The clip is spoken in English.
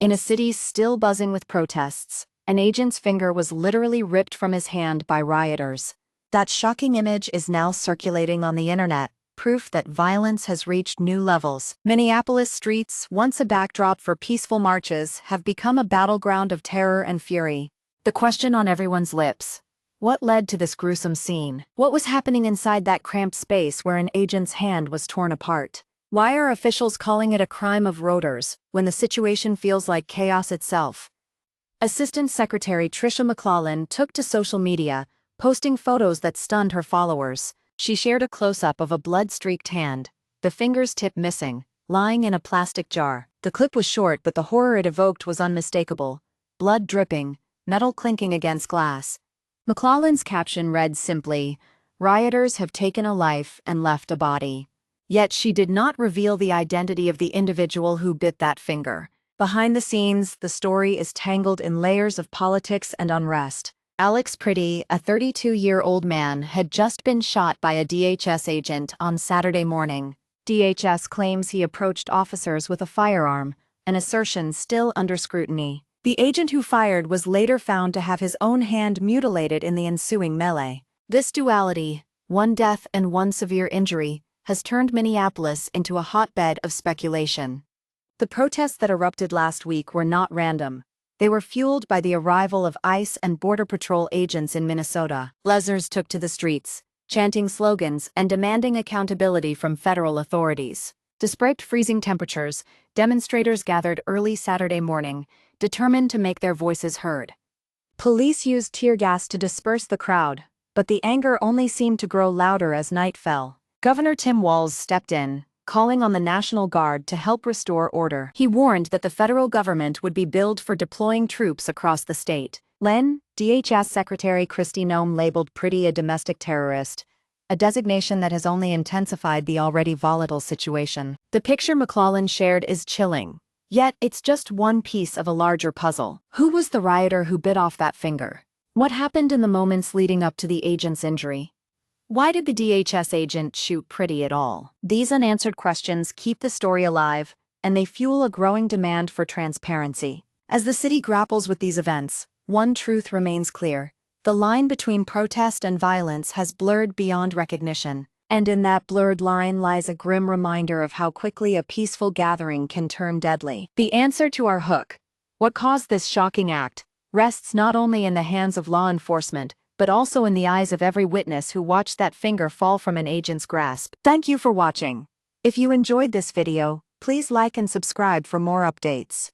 In a city still buzzing with protests, an agent's finger was literally ripped from his hand by rioters. That shocking image is now circulating on the internet, proof that violence has reached new levels. Minneapolis streets, once a backdrop for peaceful marches, have become a battleground of terror and fury. The question on everyone's lips: what led to this gruesome scene? What was happening inside that cramped space where an agent's hand was torn apart? Why are officials calling it a crime of Rioters when the situation feels like chaos itself? Assistant Secretary Tricia McClellan took to social media, posting photos that stunned her followers. She shared a close-up of a blood-streaked hand, the finger's tip missing, lying in a plastic jar. The clip was short, but the horror it evoked was unmistakable. Blood dripping, metal clinking against glass. McClellan's caption read simply, "Rioters have taken a life and left a body." Yet she did not reveal the identity of the individual who bit that finger. Behind the scenes, the story is tangled in layers of politics and unrest. Alex Pretty, a 32-year-old man, had just been shot by a DHS agent on Saturday morning. DHS claims he approached officers with a firearm, an assertion still under scrutiny. The agent who fired was later found to have his own hand mutilated in the ensuing melee. This duality, one death and one severe injury, has turned Minneapolis into a hotbed of speculation. The protests that erupted last week were not random. They were fueled by the arrival of ICE and Border Patrol agents in Minnesota. Lezers took to the streets, chanting slogans and demanding accountability from federal authorities. Despite freezing temperatures, demonstrators gathered early Saturday morning, determined to make their voices heard. Police used tear gas to disperse the crowd, but the anger only seemed to grow louder as night fell. Governor Tim Walz stepped in, calling on the National Guard to help restore order. He warned that the federal government would be billed for deploying troops across the state. DHS Secretary Kristi Noem labeled Pretty a domestic terrorist, a designation that has only intensified the already volatile situation. The picture McClellan shared is chilling. Yet it's just one piece of a larger puzzle. Who was the rioter who bit off that finger? What happened in the moments leading up to the agent's injury? Why did the DHS agent shoot Pretty at all? These unanswered questions keep the story alive, and they fuel a growing demand for transparency. As the city grapples with these events, one truth remains clear: the line between protest and violence has blurred beyond recognition, and in that blurred line lies a grim reminder of how quickly a peaceful gathering can turn deadly. The answer to our hook, what caused this shocking act, rests not only in the hands of law enforcement, but also in the eyes of every witness who watched that finger fall from an agent's grasp. Thank you for watching. If you enjoyed this video, please like and subscribe for more updates.